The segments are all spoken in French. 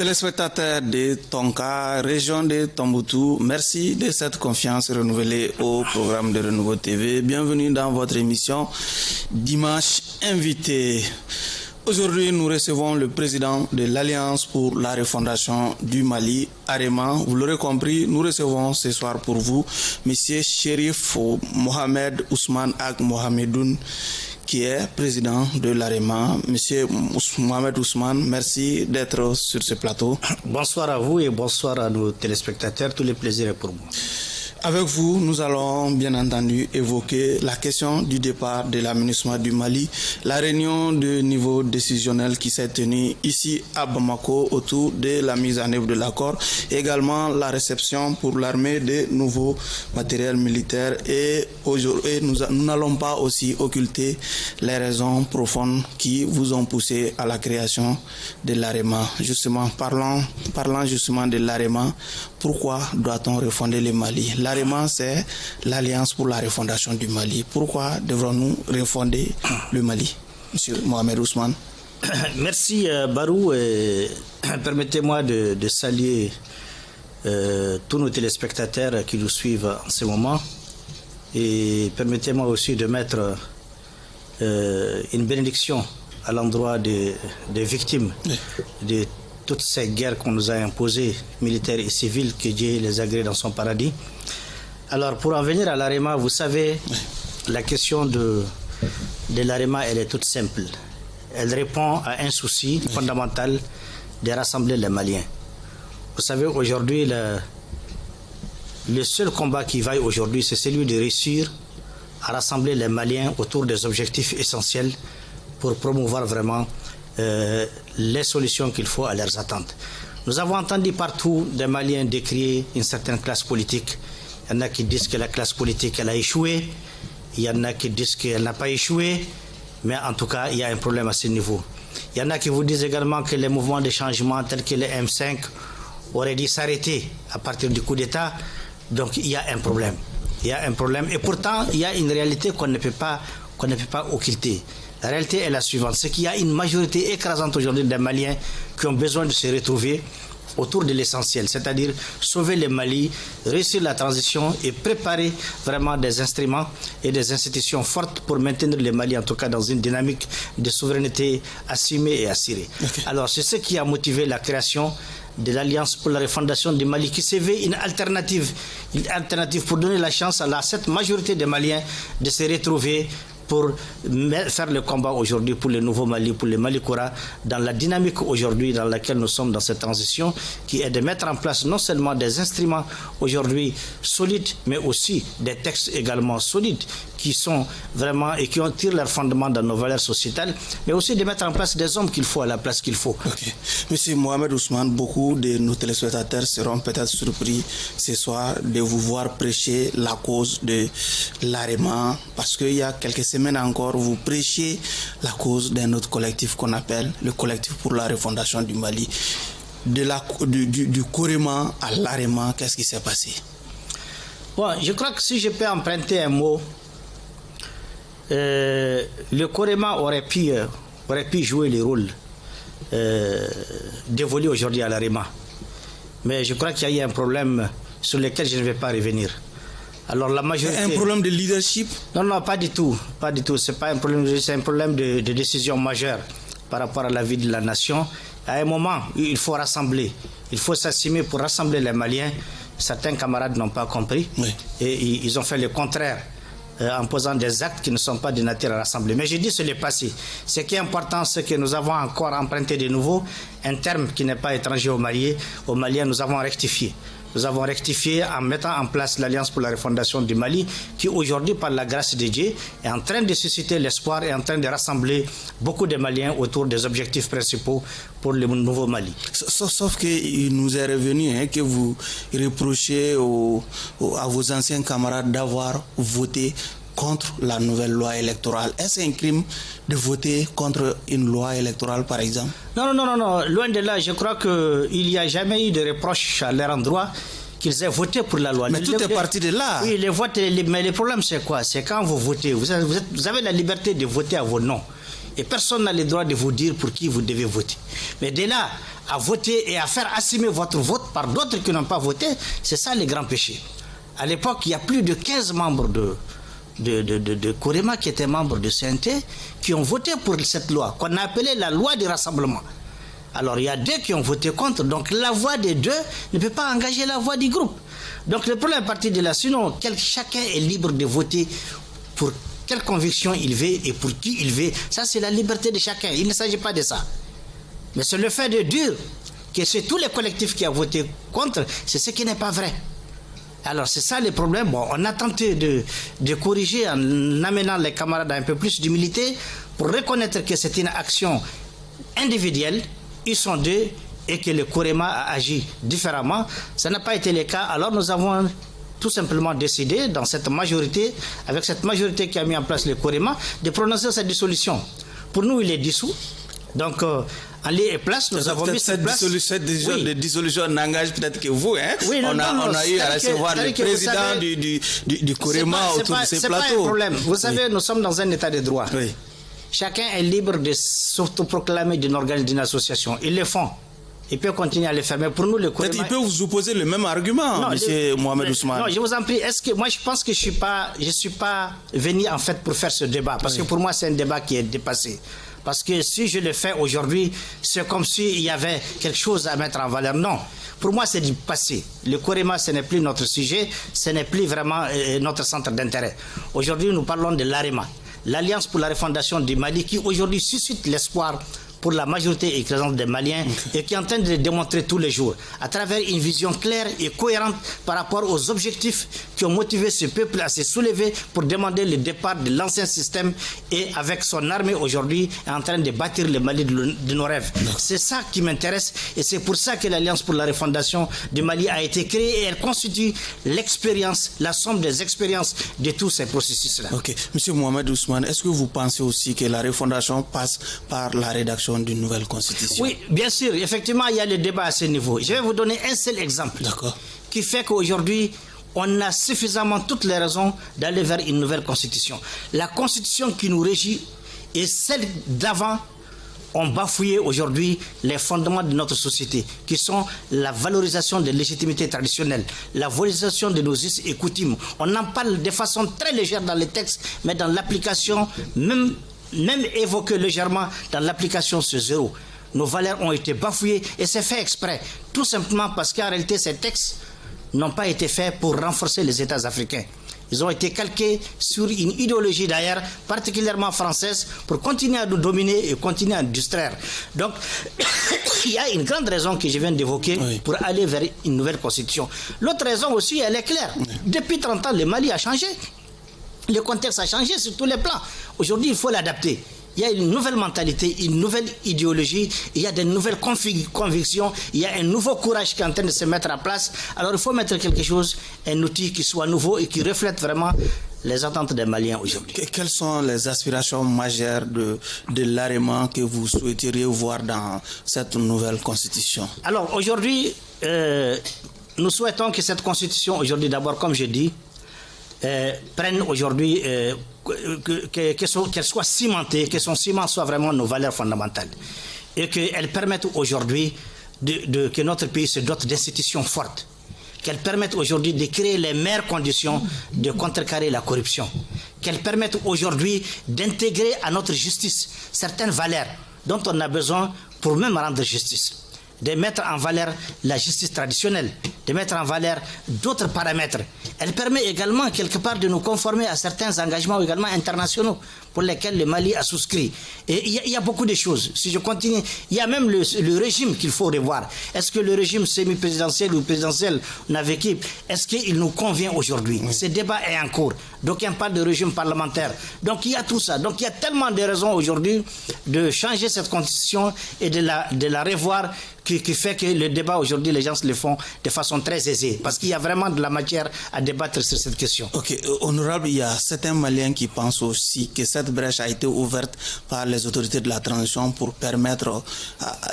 Téléspectateurs de Tonka, région de Tombouctou, merci de cette confiance renouvelée au programme de Renouveau TV. Bienvenue dans votre émission Dimanche Invité. Aujourd'hui, nous recevons le président de l'Alliance pour la refondation du Mali, AREMA. Vous l'aurez compris, nous recevons ce soir pour vous M. Chérif Mohamed Ousmane Ag Mohamedoun, qui est président de l'AREMA. Monsieur Mohamed Ousmane, merci d'être sur ce plateau. Bonsoir à vous et bonsoir à nos téléspectateurs. Tout le plaisir est pour moi. Avec vous, nous allons bien entendu évoquer la question du départ de l'aménagement du Mali, la réunion de niveau décisionnel qui s'est tenue ici à Bamako autour de la mise en œuvre de l'accord, également la réception pour l'armée de nouveaux matériels militaires et aujourd'hui, nous n'allons pas aussi occulter les raisons profondes qui vous ont poussé à la création de l'AREMA. Justement, parlant justement de l'AREMA, pourquoi doit-on refonder le Mali? L'AREMA, c'est l'Alliance pour la refondation du Mali. Pourquoi devrons-nous refonder le Mali, Monsieur Mohamed Ousmane? Merci Barou. Permettez-moi de saluer tous nos téléspectateurs qui nous suivent en ce moment. Et permettez-moi aussi de mettre une bénédiction à l'endroit des victimes de toutes ces guerres qu'on nous a imposées, militaires et civiles, que Dieu les agrée dans son paradis. Alors, pour en venir à l'AREMA, vous savez, la question de l'AREMA, elle est toute simple. Elle répond à un souci fondamental de rassembler les Maliens. Vous savez, aujourd'hui, le seul combat qui vaille aujourd'hui, c'est celui de réussir à rassembler les Maliens autour des objectifs essentiels pour promouvoir vraiment les solutions qu'il faut à leurs attentes. Nous avons entendu partout des Maliens décrier une certaine classe politique. Il y en a qui disent que la classe politique elle a échoué, il y en a qui disent qu'elle n'a pas échoué, mais en tout cas il y a un problème à ce niveau. Il y en a qui vous disent également que les mouvements de changement tels que les M5 auraient dû s'arrêter à partir du coup d'État, donc il y a un problème. Il y a un problème et pourtant il y a une réalité qu'on ne peut pas occulter. La réalité est la suivante, c'est qu'il y a une majorité écrasante aujourd'hui des Maliens qui ont besoin de se retrouver autour de l'essentiel, c'est-à-dire sauver le Mali, réussir la transition et préparer vraiment des instruments et des institutions fortes pour maintenir le Mali en tout cas dans une dynamique de souveraineté assumée et assurée. Okay. Alors c'est ce qui a motivé la création de l'Alliance pour la refondation du Mali qui se veut une alternative pour donner la chance à cette majorité des Maliens de se retrouver pour faire le combat aujourd'hui pour le nouveau Mali, pour le Mali Koura, dans la dynamique aujourd'hui dans laquelle nous sommes dans cette transition, qui est de mettre en place non seulement des instruments aujourd'hui solides, mais aussi des textes également solides, qui sont vraiment et qui tirent leur fondement dans nos valeurs sociétales, mais aussi de mettre en place des hommes qu'il faut à la place qu'il faut. Okay. Monsieur Mohamed Ousmane, beaucoup de nos téléspectateurs seront peut-être surpris ce soir de vous voir prêcher la cause de l'AREMA, parce qu'il y a quelques semaines encore, vous prêchez la cause d'un autre collectif qu'on appelle le collectif pour la refondation du Mali. Du Corema à l'AREMA, qu'est-ce qui s'est passé? Bon, je crois que si je peux emprunter un mot, le Corema aurait pu jouer le rôle dévolu aujourd'hui à l'AREMA. Mais je crois qu'il y a eu un problème sur lequel je ne vais pas revenir. Alors la majorité... Un problème de leadership? Non, pas du tout. Pas du tout. C'est pas un problème, c'est un problème de décision majeure par rapport à la vie de la nation. À un moment, il faut rassembler. Il faut s'assumer pour rassembler les Maliens. Certains camarades n'ont pas compris. Oui. Et ils ont fait le contraire en posant des actes qui ne sont pas de nature à rassembler. Mais je dis c'est le passé. Ce qui est important, c'est que nous avons encore emprunté de nouveau un terme qui n'est pas étranger aux Maliens, nous avons rectifié. Nous avons rectifié en mettant en place l'Alliance pour la refondation du Mali qui aujourd'hui, par la grâce de Dieu, est en train de susciter l'espoir et en train de rassembler beaucoup de Maliens autour des objectifs principaux pour le nouveau Mali. Sauf qu'il nous est revenu que vous reprochez à vos anciens camarades d'avoir voté contre la nouvelle loi électorale. Est-ce un crime de voter contre une loi électorale, par exemple? Non. Loin de là, je crois qu'il n'y a jamais eu de reproche à leur endroit qu'ils aient voté pour la loi. Mais tout est parti de là. Oui, mais le problème, c'est quoi? C'est quand vous votez. Vous avez la liberté de voter à vos noms. Et personne n'a le droit de vous dire pour qui vous devez voter. Mais dès là, à voter et à faire assumer votre vote par d'autres qui n'ont pas voté, c'est ça le grand péché. À l'époque, il y a plus de 15 membres de Korema qui étaient membres de CNT qui ont voté pour cette loi, qu'on a appelée la loi du rassemblement. Alors il y a 2 qui ont voté contre, donc la voix des 2 ne peut pas engager la voix du groupe. Donc le problème est parti de là, sinon chacun est libre de voter pour quelle conviction il veut et pour qui il veut. Ça c'est la liberté de chacun, il ne s'agit pas de ça. Mais c'est le fait de dire que c'est tous les collectifs qui ont voté contre, c'est ce qui n'est pas vrai. Alors c'est ça le problème. Bon, on a tenté de corriger en amenant les camarades à un peu plus d'humilité pour reconnaître que c'est une action individuelle, ils sont 2 et que le Korema a agi différemment. Ça n'a pas été le cas. Alors nous avons tout simplement décidé dans cette majorité, avec cette majorité qui a mis en place le Korema, de prononcer cette dissolution. Pour nous, il est dissous. Donc, en lieu et place, nous avons mis cette place. Cette dissolution n'engage peut-être que vous. Hein? Oui, on a eu à recevoir le président du Korema autour de ces plateaux. C'est pas un problème. Vous savez, nous sommes dans un état de droit. Oui. Chacun est libre de s'autoproclamer d'une organisation, d'une association. Ils le font. Ils peuvent continuer à le faire. Mais pour nous, le Korema... Il peut vous opposer le même argument, M. Mohamed Ousmane. Non, je vous en prie. Moi, je pense que je suis pas venu en fait pour faire ce débat. Parce que pour moi, c'est un débat qui est dépassé. Parce que si je le fais aujourd'hui, c'est comme s'il y avait quelque chose à mettre en valeur. Non. Pour moi, c'est du passé. Le Korema, ce n'est plus notre sujet. Ce n'est plus vraiment notre centre d'intérêt. Aujourd'hui, nous parlons de l'AREMA. L'Alliance pour la refondation du Mali, qui aujourd'hui suscite l'espoir pour la majorité écrasante des Maliens et qui est en train de le démontrer tous les jours à travers une vision claire et cohérente par rapport aux objectifs qui ont motivé ce peuple à se soulever pour demander le départ de l'ancien système et avec son armée aujourd'hui est en train de bâtir le Mali de nos rêves. C'est ça qui m'intéresse et c'est pour ça que l'Alliance pour la refondation du Mali a été créée et elle constitue l'expérience, la somme des expériences de tous ces processus-là. Ok. Monsieur Mohamed Ousmane, est-ce que vous pensez aussi que la refondation passe par la rédaction d'une nouvelle constitution? Oui, bien sûr. Effectivement, il y a le débat à ce niveau. Je vais vous donner un seul exemple qui fait qu'aujourd'hui, on a suffisamment toutes les raisons d'aller vers une nouvelle constitution. La constitution qui nous régit et celle d'avant ont bafouillé aujourd'hui les fondements de notre société, qui sont la valorisation des légitimités traditionnelles, la valorisation de nos us et coutumes. On en parle de façon très légère dans les textes, mais dans l'application, même évoqué légèrement dans l'application, c'est zéro. Nos valeurs ont été bafouillées et c'est fait exprès. Tout simplement parce qu'en réalité, ces textes n'ont pas été faits pour renforcer les États africains. Ils ont été calqués sur une idéologie d'ailleurs, particulièrement française, pour continuer à nous dominer et continuer à nous distraire. Donc, il y a une grande raison que je viens d'évoquer pour aller vers une nouvelle constitution. L'autre raison aussi, elle est claire. Depuis 30 ans, le Mali a changé. Le contexte a changé sur tous les plans. Aujourd'hui, il faut l'adapter. Il y a une nouvelle mentalité, une nouvelle idéologie, il y a de nouvelles convictions, il y a un nouveau courage qui est en train de se mettre en place. Alors il faut mettre quelque chose, un outil qui soit nouveau et qui reflète vraiment les attentes des Maliens aujourd'hui. Quelles sont les aspirations majeures de l'AREMA que vous souhaiteriez voir dans cette nouvelle constitution? Alors aujourd'hui, nous souhaitons que cette constitution, aujourd'hui d'abord, comme je dis, prenne aujourd'hui, qu'elle soit cimentée, que son ciment soit vraiment nos valeurs fondamentales. Et qu'elle permette aujourd'hui que notre pays se dote d'institutions fortes. Qu'elle permette aujourd'hui de créer les meilleures conditions de contrecarrer la corruption. Qu'elle permette aujourd'hui d'intégrer à notre justice certaines valeurs dont on a besoin pour même rendre justice. De mettre en valeur la justice traditionnelle, de mettre en valeur d'autres paramètres. Elle permet également quelque part de nous conformer à certains engagements également internationaux pour lesquels le Mali a souscrit. Et il y a beaucoup de choses. Si je continue, il y a même le régime qu'il faut revoir. Est-ce que le régime semi-présidentiel ou présidentiel on a vécu, est-ce qu'il nous convient aujourd'hui? Ce débat est en cours. Donc il n'y a pas de régime parlementaire. Donc il y a tout ça. Donc il y a tellement de raisons aujourd'hui de changer cette constitution et de la revoir qui fait que le débat aujourd'hui, les gens le font de façon très aisée. Parce qu'il y a vraiment de la matière à débattre sur cette question. Ok, honorable, il y a certains Maliens qui pensent aussi que cette brèche a été ouverte par les autorités de la transition pour permettre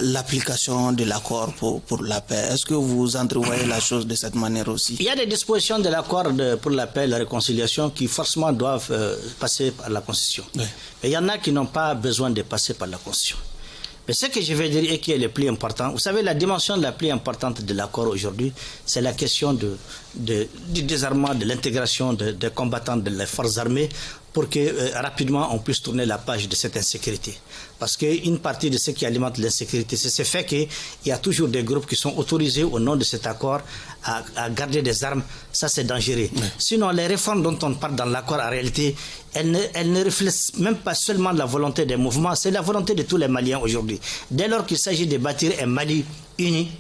l'application de l'accord pour la paix. Est-ce que vous entrevoyez la chose de cette manière aussi? Il y a des dispositions de l'accord pour la paix et la réconciliation qui forcément doivent passer par la Constitution. Oui. Mais il y en a qui n'ont pas besoin de passer par la Constitution. Mais ce que je vais dire et qui est le plus important, vous savez, la dimension la plus importante de l'accord aujourd'hui, c'est la question du désarmement, de l'intégration des combattants de les forces armées pour que rapidement on puisse tourner la page de cette insécurité. Parce qu'une partie de ce qui alimente l'insécurité, c'est ce fait qu'il y a toujours des groupes qui sont autorisés au nom de cet accord à garder des armes. Ça, c'est dangereux. Oui. Sinon, les réformes dont on parle dans l'accord, en réalité, elles ne reflètent même pas seulement la volonté des mouvements, c'est la volonté de tous les Maliens aujourd'hui. Dès lors qu'il s'agit de bâtir un Mali uni,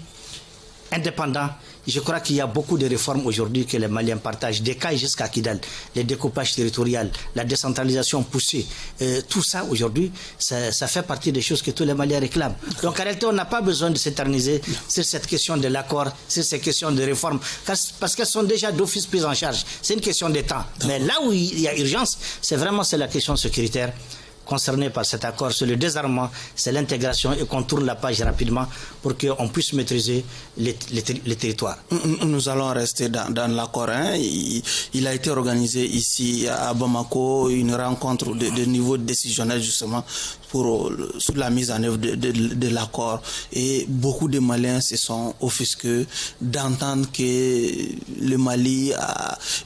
indépendant, je crois qu'il y a beaucoup de réformes aujourd'hui que les Maliens partagent, des cas jusqu'à Kidal, les découpages territoriaux, la décentralisation poussée, tout ça aujourd'hui, ça fait partie des choses que tous les Maliens réclament. Donc en réalité, on n'a pas besoin de s'éterniser sur cette question de l'accord, sur ces questions de réforme, parce qu'elles sont déjà d'office prises en charge. C'est une question de temps. Mais là où il y a urgence, c'est la question sécuritaire concernés par cet accord, c'est le désarmement, c'est l'intégration et qu'on tourne la page rapidement pour qu'on puisse maîtriser les territoires. Nous allons rester dans l'accord. Hein. Il a été organisé ici à Bamako une rencontre de niveau décisionnel justement sur la mise en œuvre de l'accord. Et beaucoup de Maliens se sont offusqués d'entendre que le Mali,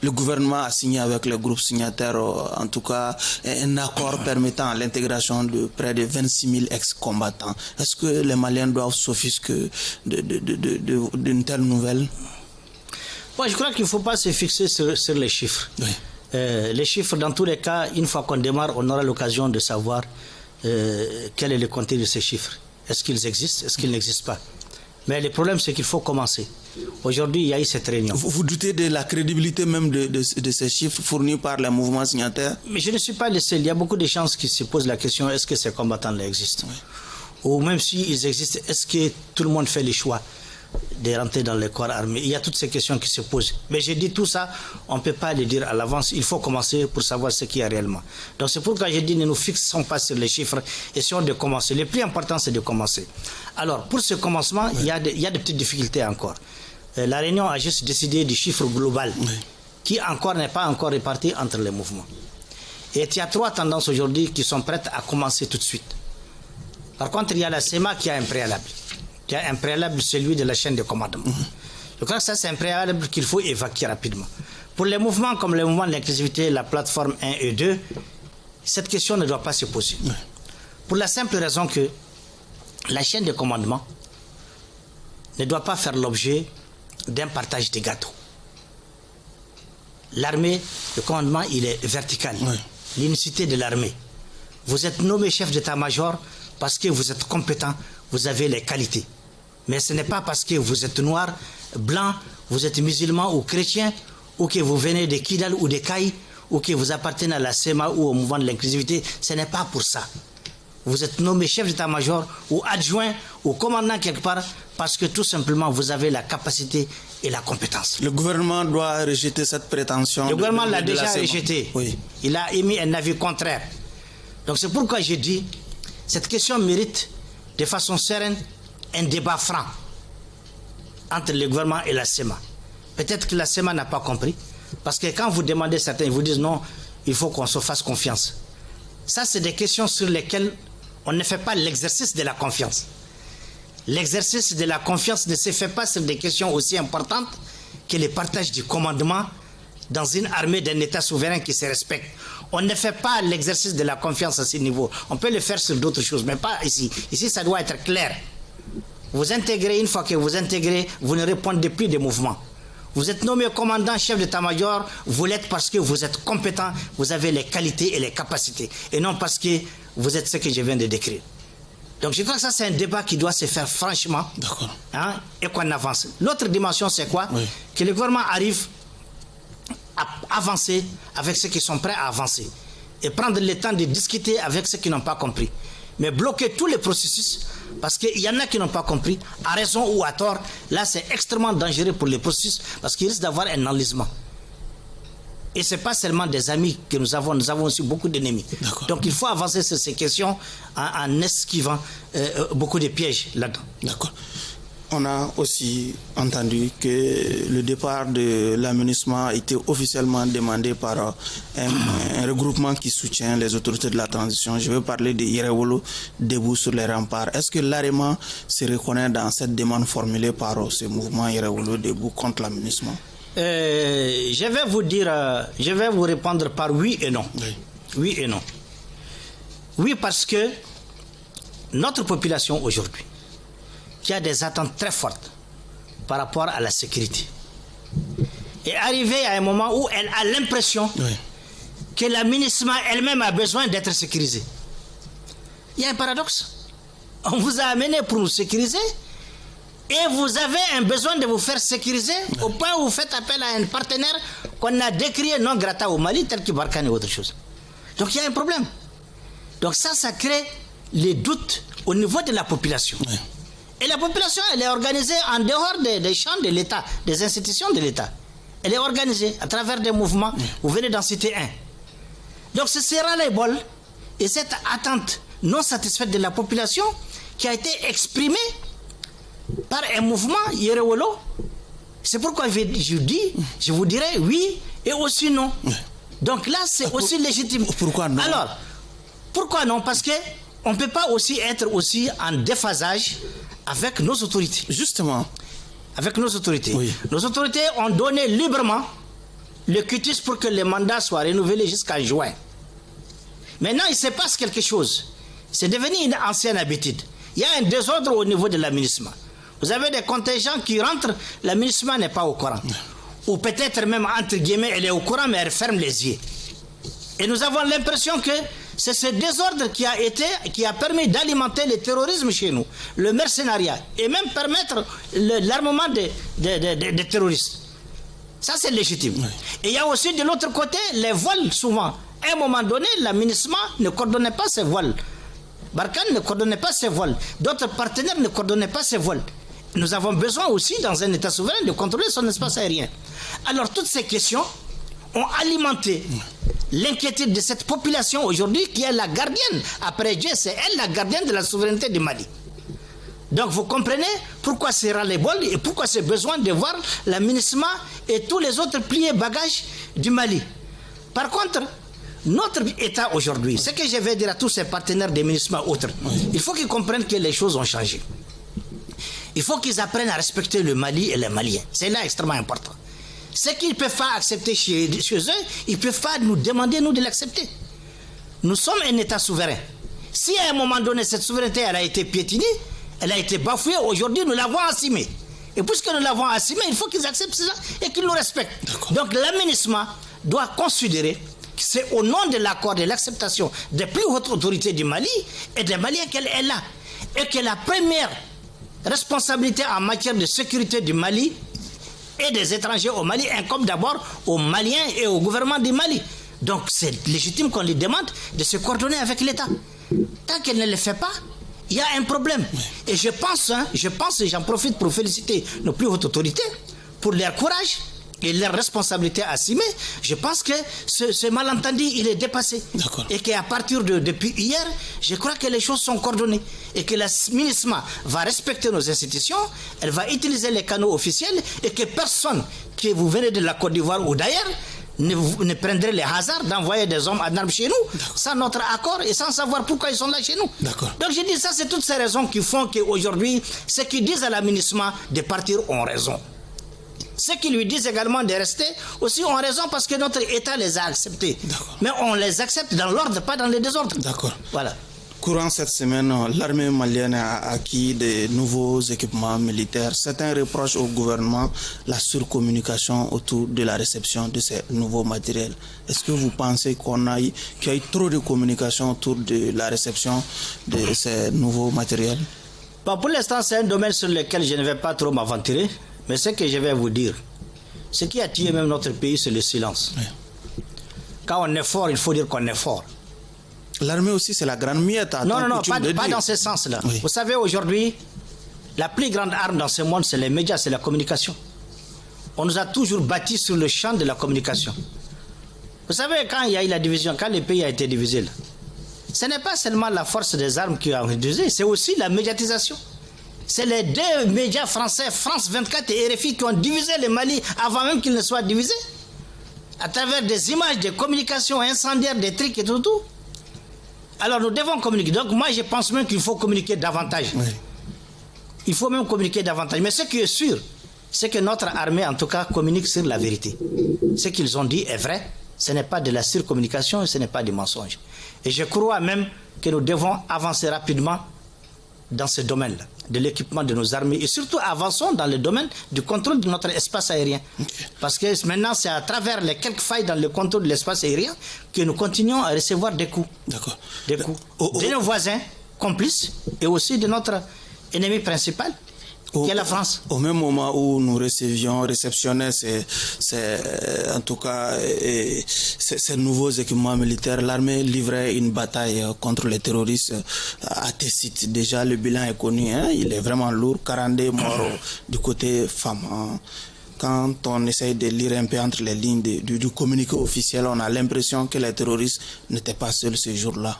le gouvernement a signé avec les groupes signataires, en tout cas, un accord permettant l'intégration de près de 26 000 ex-combattants. Est-ce que les Maliens doivent s'offusquer d'une telle nouvelle? Bon, je crois qu'il ne faut pas se fixer sur les chiffres. Oui. Les chiffres, dans tous les cas, une fois qu'on démarre, on aura l'occasion de savoir quel est le contenu de ces chiffres. Est-ce qu'ils existent? Est-ce qu'ils n'existent pas? Mais le problème, c'est qu'il faut commencer. Aujourd'hui, il y a eu cette réunion. Vous doutez de la crédibilité même de ces chiffres fournis par les mouvements signataires? Mais je ne suis pas le seul. Il y a beaucoup de gens qui se posent la question, est-ce que ces combattants-là existent? Oui. Ou même s'ils existent, est-ce que tout le monde fait le choix de rentrer dans les corps armés? Il y a toutes ces questions qui se posent. Mais j'ai dit tout ça, on ne peut pas le dire à l'avance. Il faut commencer pour savoir ce qu'il y a réellement. Donc c'est pourquoi j'ai dit ne nous fixons pas sur les chiffres, essayons de commencer. Le plus important, c'est de commencer. Alors, pour ce commencement, oui, il y a des petites difficultés encore. La réunion a juste décidé du chiffre global, oui, qui encore n'est pas encore réparti entre les mouvements. Et il y a 3 tendances aujourd'hui qui sont prêtes à commencer tout de suite. Par contre, il y a la SEMA qui a un préalable. Il y a un préalable, celui de la chaîne de commandement. Je crois que ça, c'est un préalable qu'il faut évacuer rapidement. Pour les mouvements comme le mouvement de l'inclusivité, la plateforme 1 et 2, cette question ne doit pas se poser. Oui. Pour la simple raison que la chaîne de commandement ne doit pas faire l'objet d'un partage des gâteaux. L'armée, le commandement, il est vertical. Oui. L'unicité de l'armée. Vous êtes nommé chef d'état-major parce que vous êtes compétent, vous avez les qualités. Mais ce n'est pas parce que vous êtes noir, blanc, vous êtes musulman ou chrétien, ou que vous venez de Kidal ou de Kaï, ou que vous appartenez à la SEMA ou au mouvement de l'inclusivité. Ce n'est pas pour ça. Vous êtes nommé chef d'état-major ou adjoint ou commandant quelque part parce que tout simplement vous avez la capacité et la compétence. Le gouvernement doit rejeter cette prétention. Le gouvernement l'a déjà rejeté. Oui. Il a émis un avis contraire. Donc c'est pourquoi j'ai dit, cette question mérite de façon sereine un débat franc entre le gouvernement et la SEMA. Peut-être que la SEMA n'a pas compris, parce que quand vous demandez certains, ils vous disent non, il faut qu'on se fasse confiance. Ça, c'est des questions sur lesquelles on ne fait pas l'exercice de la confiance. L'exercice de la confiance ne se fait pas sur des questions aussi importantes que le partage du commandement dans une armée d'un État souverain qui se respecte. On ne fait pas l'exercice de la confiance à ce niveau. On peut le faire sur d'autres choses, mais pas ici. Ici, ça doit être clair. Vous intégrez, une fois que vous intégrez, vous ne répondez plus des mouvements. Vous êtes nommé commandant, chef d'état-major, vous l'êtes parce que vous êtes compétent, vous avez les qualités et les capacités, et non parce que vous êtes ce que je viens de décrire. Donc je crois que ça, c'est un débat qui doit se faire franchement, hein, et qu'on avance. L'autre dimension, c'est quoi? Oui. Que le gouvernement arrive à avancer avec ceux qui sont prêts à avancer, et prendre le temps de discuter avec ceux qui n'ont pas compris. Mais bloquer tous les processus, parce qu'il y en a qui n'ont pas compris, à raison ou à tort, là c'est extrêmement dangereux pour les processus, parce qu'il risque d'avoir un enlisement. Et ce n'est pas seulement des amis que nous avons aussi beaucoup d'ennemis. Donc il faut avancer sur ces questions en esquivant beaucoup de pièges là-dedans. D'accord. On a aussi entendu que le départ de l'aménagement a été officiellement demandé par un regroupement qui soutient les autorités de la transition. Je veux parler de Yerewolo, debout sur les remparts. Est-ce que l'AREMA se reconnaît dans cette demande formulée par ce mouvement Yerewolo, debout contre l'aménagement? Je vais vous dire, je vais vous répondre par oui et non. Oui. Oui et non. Oui, parce que notre population aujourd'hui, qui a des attentes très fortes par rapport à la sécurité, est arrivée à un moment où elle a l'impression que l'aménagement elle-même a besoin d'être sécurisée. Il y a un paradoxe. On vous a amené pour nous sécuriser et vous avez un besoin de vous faire sécuriser au point où vous faites appel à un partenaire qu'on a décrié non grata au Mali, tel que Barkhane et autre chose. Donc il y a un problème. Donc ça crée les doutes au niveau de la population. Oui. Et la population, elle est organisée en dehors des champs de l'État, des institutions de l'État. Elle est organisée à travers des mouvements. Oui. Vous venez d'en citer un. Donc ce sera les bols et cette attente non satisfaite de la population qui a été exprimée par un mouvement Yerewolo. C'est pourquoi je vous dirais oui et aussi non. Oui. Donc là, c'est aussi légitime. Pourquoi non? Alors, pourquoi non? Parce qu'on ne peut pas aussi être aussi en déphasage avec nos autorités. Justement. Avec nos autorités. Oui. Nos autorités ont donné librement le quitus pour que les mandats soient renouvelés jusqu'en juin. Maintenant, il se passe quelque chose. C'est devenu une ancienne habitude. Il y a un désordre au niveau de l'aménagement. Vous avez des contingents qui rentrent, l'aménagement n'est pas au courant. Ou peut-être même, entre guillemets, elle est au courant, mais elle ferme les yeux. Et nous avons l'impression que c'est ce désordre qui a permis d'alimenter le terrorisme chez nous, le mercenariat, et même permettre l'armement des terroristes. Ça, c'est légitime. Oui. Et il y a aussi de l'autre côté les vols, souvent. À un moment donné, l'aménagement ne coordonnait pas ses vols. Barkhane ne coordonnait pas ses vols. D'autres partenaires ne coordonnaient pas ses vols. Nous avons besoin aussi, dans un État souverain, de contrôler son espace aérien. Alors, toutes ces questions ont alimenté l'inquiétude de cette population aujourd'hui qui est la gardienne. Après Dieu, c'est elle la gardienne de la souveraineté du Mali. Donc, vous comprenez pourquoi c'est ras-le-bol et pourquoi c'est besoin de voir l'aménagement et tous les autres pliés bagages du Mali. Par contre, notre État aujourd'hui, ce que je vais dire à tous ces partenaires d'aménagement autres, il faut qu'ils comprennent que les choses ont changé. Il faut qu'ils apprennent à respecter le Mali et les Maliens. C'est là extrêmement important. Ce qu'ils ne peuvent pas accepter chez eux, ils ne peuvent pas nous demander, nous, de l'accepter. Nous sommes un État souverain. Si à un moment donné, cette souveraineté elle a été piétinée, elle a été bafouée, aujourd'hui, nous l'avons assumée. Et puisque nous l'avons assumée, il faut qu'ils acceptent cela et qu'ils nous respectent. Donc l'aménagement doit considérer que c'est au nom de l'accord, de l'acceptation des plus hautes autorités du Mali et des Maliens qu'elle est là. Et que la première responsabilité en matière de sécurité du Mali et des étrangers au Mali incombe d'abord aux Maliens et au gouvernement du Mali. Donc c'est légitime qu'on lui demande de se coordonner avec l'État. Tant qu'elle ne le fait pas, il y a un problème. Et je pense, et j'en profite pour féliciter nos plus hautes autorités pour leur courage et leur responsabilité assumée. Je pense que ce malentendu, il est dépassé. Et qu'à partir depuis hier, je crois que les choses sont coordonnées. Et que l'aménagement va respecter nos institutions, elle va utiliser les canaux officiels et que personne qui vous venez de la Côte d'Ivoire ou d'ailleurs ne prendrait le hasard d'envoyer des hommes en armes chez nous sans notre accord et sans savoir pourquoi ils sont là chez nous. Donc je dis ça, c'est toutes ces raisons qui font qu'aujourd'hui, ceux qui disent à l'aménagement de partir ont raison. Ceux qui lui disent également de rester aussi ont raison parce que notre État les a acceptés. Mais on les accepte dans l'ordre, pas dans le désordre. Voilà. Courant cette semaine, l'armée malienne a acquis de nouveaux équipements militaires. Certains reprochent au gouvernement la surcommunication autour de la réception de ces nouveaux matériels. Est-ce que vous pensez qu'il y a eu trop de communication autour de la réception de ces nouveaux matériels? Pour l'instant, c'est un domaine sur lequel je ne vais pas trop m'aventurer. Mais ce que je vais vous dire, ce qui a tué même notre pays, c'est le silence. Quand on est fort, il faut dire qu'on est fort. L'armée aussi, c'est la grande miette. Non, pas dans ce sens-là. Vous savez, aujourd'hui, la plus grande arme dans ce monde, c'est les médias, c'est la communication. On nous a toujours bâtis sur le champ de la communication. Vous savez, quand il y a eu la division, quand le pays a été divisé, là, ce n'est pas seulement la force des armes qui a réduit, c'est aussi la médiatisation. C'est les deux médias français, France 24 et RFI, qui ont divisé le Mali avant même qu'il ne soit divisé. À travers des images, des communications incendiaires, des trucs et tout. Alors nous devons communiquer. Donc moi je pense même qu'il faut communiquer davantage. Oui. Il faut même communiquer davantage. Mais ce qui est sûr, c'est que notre armée en tout cas communique sur la vérité. Ce qu'ils ont dit est vrai. Ce n'est pas de la surcommunication et ce n'est pas du mensonge. Et je crois même que nous devons avancer rapidement dans ce domaine-là, de l'équipement de nos armées. Et surtout, avançons dans le domaine du contrôle de notre espace aérien. Okay. Parce que maintenant, c'est à travers les quelques failles dans le contrôle de l'espace aérien que nous continuons à recevoir des coups. D'accord. Des coups de nos voisins complices et aussi de notre ennemi principal, qui est la France. Au même moment où nous réceptionnaient en tout cas ces nouveaux équipements militaires, l'armée livrait une bataille contre les terroristes à Tessit. Déjà, le bilan est connu, hein? Il est vraiment lourd, 42 morts du côté femme. Quand on essaye de lire un peu entre les lignes du communiqué officiel, on a l'impression que les terroristes n'étaient pas seuls ce jour-là.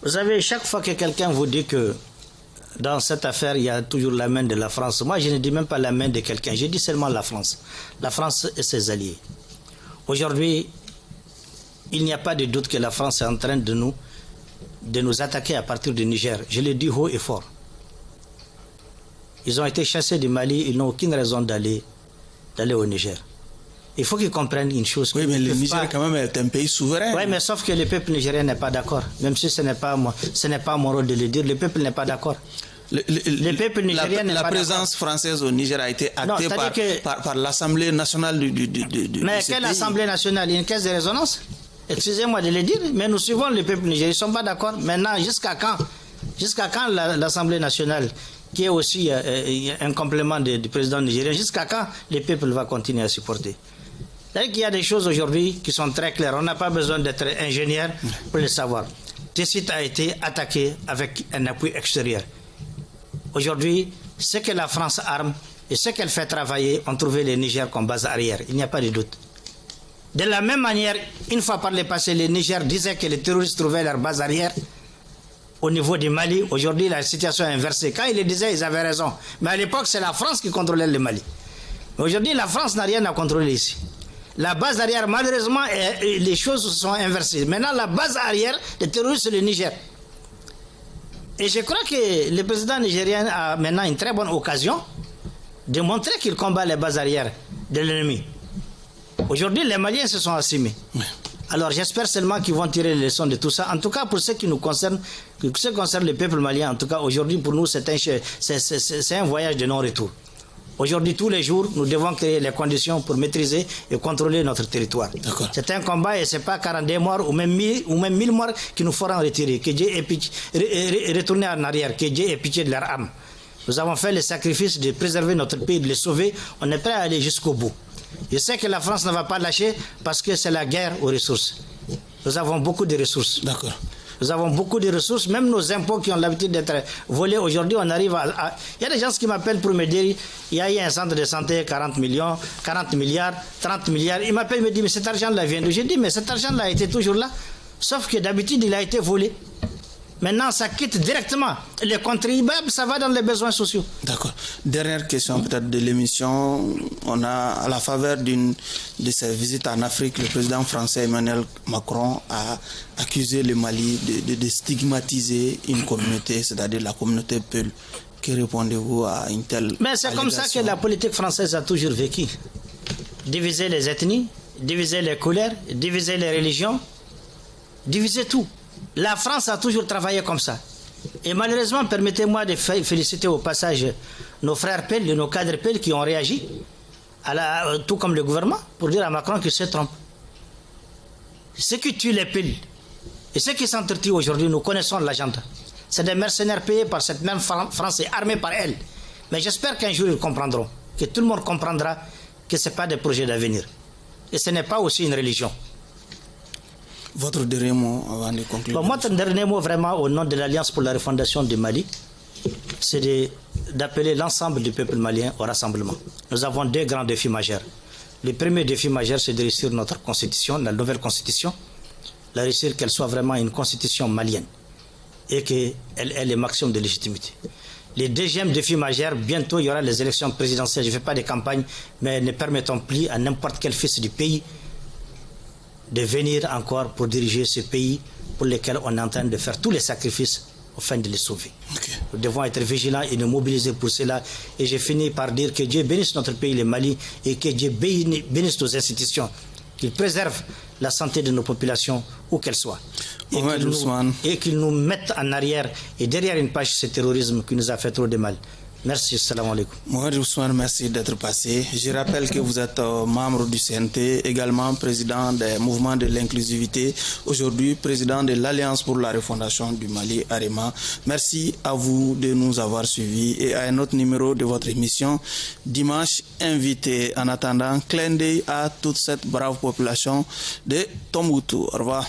Vous savez, chaque fois que quelqu'un vous dit que dans cette affaire, il y a toujours la main de la France. Moi, je ne dis même pas la main de quelqu'un, je dis seulement la France. La France et ses alliés. Aujourd'hui, il n'y a pas de doute que la France est en train de nous attaquer à partir du Niger. Je le dis haut et fort. Ils ont été chassés du Mali, ils n'ont aucune raison d'aller au Niger. Il faut qu'ils comprennent une chose. Oui, mais le Niger, quand même, est un pays souverain. Oui, mais sauf que le peuple nigérien n'est pas d'accord. Même si ce n'est pas mon rôle de le dire, le peuple n'est pas d'accord. Le peuple nigérien n'est pas d'accord. La présence française au Niger a été actée par l'Assemblée nationale Mais quelle Assemblée nationale? Une caisse de résonance? Excusez-moi de le dire, mais nous suivons le peuple nigérien. Ils ne sont pas d'accord. Maintenant, jusqu'à quand l'Assemblée nationale, qui est aussi un complément du président nigérien, jusqu'à quand le peuple va continuer à supporter? Il y a des choses aujourd'hui qui sont très claires. On n'a pas besoin d'être ingénieur pour le savoir. Tessit a été attaqué avec un appui extérieur. Aujourd'hui, ce que la France arme et ce qu'elle fait travailler ont trouvé le Niger comme base arrière. Il n'y a pas de doute. De la même manière, une fois par le passé, le Niger disait que les terroristes trouvaient leur base arrière au niveau du Mali. Aujourd'hui, la situation est inversée. Quand ils le disaient, ils avaient raison. Mais à l'époque, c'est la France qui contrôlait le Mali. Mais aujourd'hui, la France n'a rien à contrôler ici. La base arrière, malheureusement, les choses se sont inversées. Maintenant, la base arrière des terroristes, c'est le Niger. Et je crois que le président nigérien a maintenant une très bonne occasion de montrer qu'il combat les bases arrières de l'ennemi. Aujourd'hui, les Maliens se sont assumés. Oui. Alors, j'espère seulement qu'ils vont tirer les leçons de tout ça. En tout cas, pour ce qui nous concerne, ce qui concerne le peuple malien, en tout cas, aujourd'hui, pour nous, c'est un voyage de non-retour. Aujourd'hui, tous les jours, nous devons créer les conditions pour maîtriser et contrôler notre territoire. C'est un combat et ce n'est pas 42 morts ou même 1000 morts qui nous feront retirer, que Dieu ait retourner en arrière, que Dieu ait pitié de leur âme. Nous avons fait le sacrifice de préserver notre pays, de le sauver. On est prêt à aller jusqu'au bout. Je sais que la France ne va pas lâcher parce que c'est la guerre aux ressources. Nous avons beaucoup de ressources. D'accord. Nous avons beaucoup de ressources, même nos impôts qui ont l'habitude d'être volés. Aujourd'hui, on arrive à... Il y a des gens qui m'appellent pour me dire il y a eu un centre de santé, 40 milliards, 30 milliards. Ils m'appellent et me disent mais cet argent-là vient d'où? Je dis mais cet argent-là était toujours là. Sauf que d'habitude, il a été volé. Maintenant, ça quitte directement les contribuables, ça va dans les besoins sociaux. D'accord. Dernière question peut-être de l'émission. On a, à la faveur d'une de ses visites en Afrique, le président français Emmanuel Macron a accusé le Mali de stigmatiser une communauté, c'est-à-dire la communauté Peul. Que répondez-vous à une telle Mais c'est comme ça que la politique française a toujours vécu. Diviser les ethnies, diviser les couleurs, diviser les religions, diviser tout. La France a toujours travaillé comme ça. Et malheureusement, permettez-moi de féliciter au passage nos frères Pell, nos cadres Pell qui ont réagi, tout comme le gouvernement, pour dire à Macron qu'il se trompe. Ceux qui tuent les Pell et ceux qui s'entretuent aujourd'hui, nous connaissons l'agenda. C'est des mercenaires payés par cette même France et armés par elle. Mais j'espère qu'un jour ils comprendront, que tout le monde comprendra que ce n'est pas des projets d'avenir. Et ce n'est pas aussi une religion. Votre dernier mot avant de conclure? Mon dernier mot vraiment au nom de l'Alliance pour la refondation du Mali, c'est d'appeler l'ensemble du peuple malien au rassemblement. Nous avons deux grands défis majeurs. Le premier défi majeur, c'est de réussir notre constitution, la nouvelle constitution, la réussir qu'elle soit vraiment une constitution malienne et qu'elle ait le maximum de légitimité. Le deuxième défi majeur, bientôt il y aura les élections présidentielles. Je ne fais pas de campagne, mais ne permettons plus à n'importe quel fils du pays de venir encore pour diriger ce pays pour lequel on est en train de faire tous les sacrifices afin de les sauver. Okay. Nous devons être vigilants et nous mobiliser pour cela. Et j'ai fini par dire que Dieu bénisse notre pays, le Mali, et que Dieu bénisse nos institutions, qu'il préserve la santé de nos populations, où qu'elles soient. Et qu'il nous mette en arrière et derrière une page ce terrorisme qui nous a fait trop de mal. Merci, salam alaikum. Mohamed Ousmane, merci d'être passé. Je rappelle que vous êtes membre du CNT, également président des mouvements de l'inclusivité, aujourd'hui président de l'Alliance pour la refondation du Mali, AREMA. Merci à vous de nous avoir suivis et à un autre numéro de votre émission, dimanche invité. En attendant, clin d'œil à toute cette brave population de Tombouctou. Au revoir.